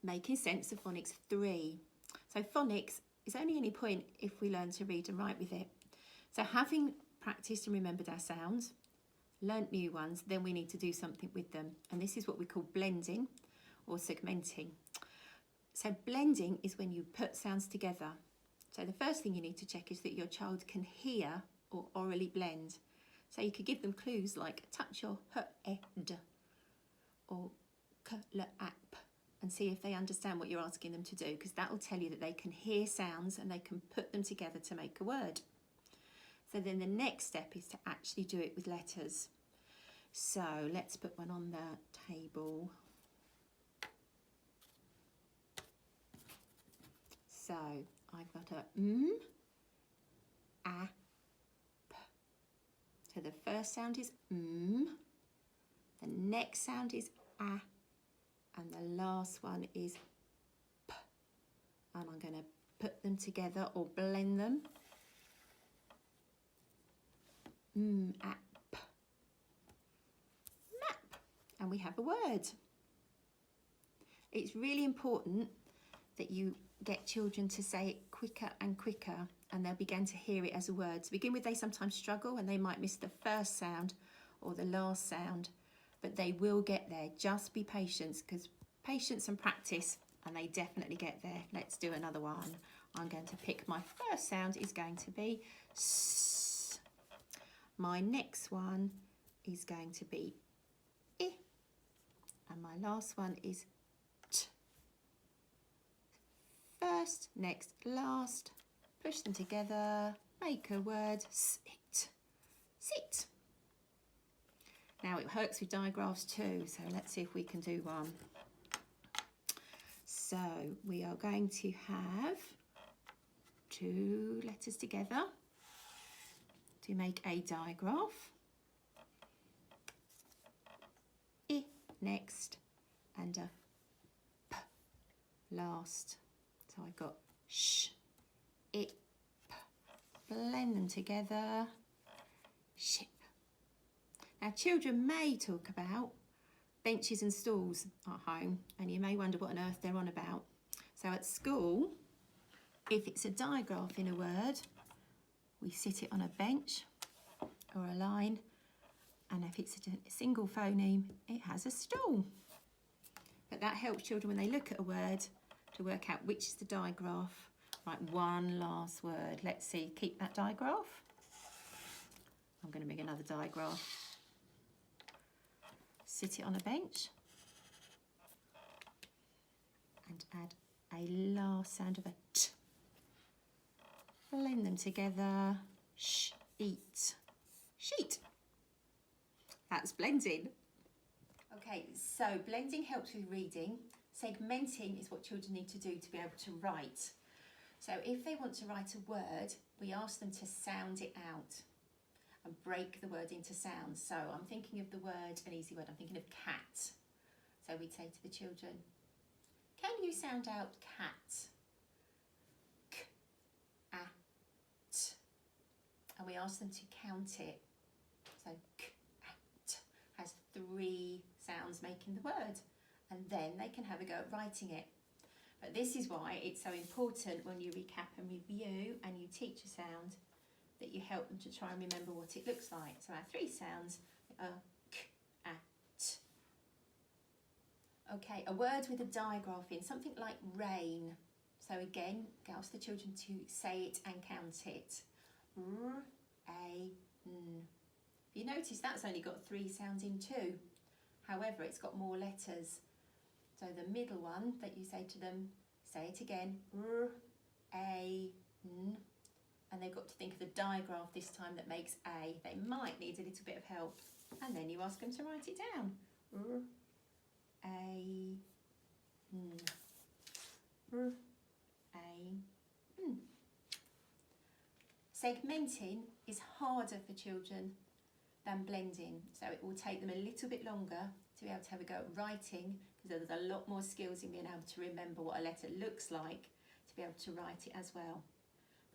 Making sense of phonics 3. So phonics is only any point if we learn to read and write with it. So having practiced and remembered our sounds, learnt new ones, then we need to do something with them. And this is what we call blending or segmenting. So blending is when you put sounds together. So the first thing you need to check is that your child can hear or orally blend. So you could give them clues like touch your head or app and see if they understand what you're asking them to do, because that will tell you that they can hear sounds and they can put them together to make a word. So then the next step is to actually do it with letters. So let's put one on the table. So I've got a a, p. So the first sound is the next sound is a, and the last one is p. And I'm going to put them together or blend them. App. Map. And we have a word. It's really important that you get children to say it quicker and quicker, and they'll begin to hear it as a word. To begin with, they sometimes struggle and they might miss the first sound or the last sound, but they will get there. Just be patient, because patience and practice, and they definitely get there. Let's do another one. I'm going to pick my first sound is going to be S. My next one is going to be I, and my last one is T. First, next, last, push them together, make a word, sit, sit. Now it works with digraphs too, so let's see if we can do one. So we are going to have 2 letters together to make a digraph. I next and a P last. So I've got sh, it, p. Blend them together, ship. Now children may talk about benches and stools at home, and you may wonder what on earth they're on about. So at school, if it's a digraph in a word, we sit it on a bench or a line, and if it's a single phoneme, it has a stool. But that helps children when they look at a word to work out which is the digraph. Right, one last word. Let's see, keep that digraph. I'm going to make another digraph. Sit it on a bench and add a last sound of a T. Blend them together. Sh, eat, sheet. That's blending. Okay, so blending helps with reading. Segmenting is what children need to do to be able to write. So if they want to write a word, we ask them to sound it out and break the word into sounds. So I'm thinking of the word, an easy word, I'm thinking of cat. So we'd say to the children, can you sound out cat? K, a, t. And we ask them to count it. So k, a, t has 3 sounds making the word. And then they can have a go at writing it. But this is why it's so important when you recap and review and you teach a sound that you help them to try and remember what it looks like. So our 3 sounds are k, a, t. Okay, a word with a digraph in, something like rain. So again, ask the children to say it and count it. R, a, n. You notice that's only got 3 sounds in too. However, it's got more letters. So the middle one that you say to them, say it again, r, a, n, and they've got to think of the digraph this time that makes a. They might need a little bit of help, and then you ask them to write it down. R, a, n, r, a, n. Segmenting is harder for children than blending, so it will take them a little bit longer to be able to have a go at writing, because there's a lot more skills in being able to remember what a letter looks like to be able to write it as well.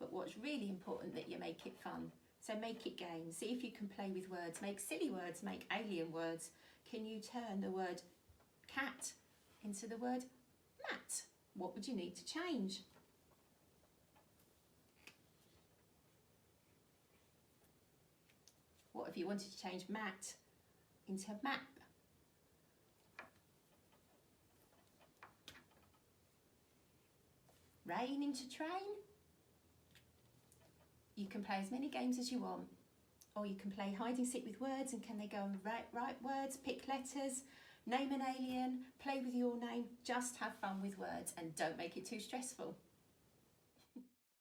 But what's really important that you make it fun. So make it games. See if you can play with words. Make silly words, make alien words. Can you turn the word cat into the word Mat. What would you need to change? What if you wanted to change mat into map? Rain into train? You can play as many games as you want. Or you can play hide and seek with words, and can they go and write words, pick letters, name an alien, play with your name, just have fun with words and don't make it too stressful.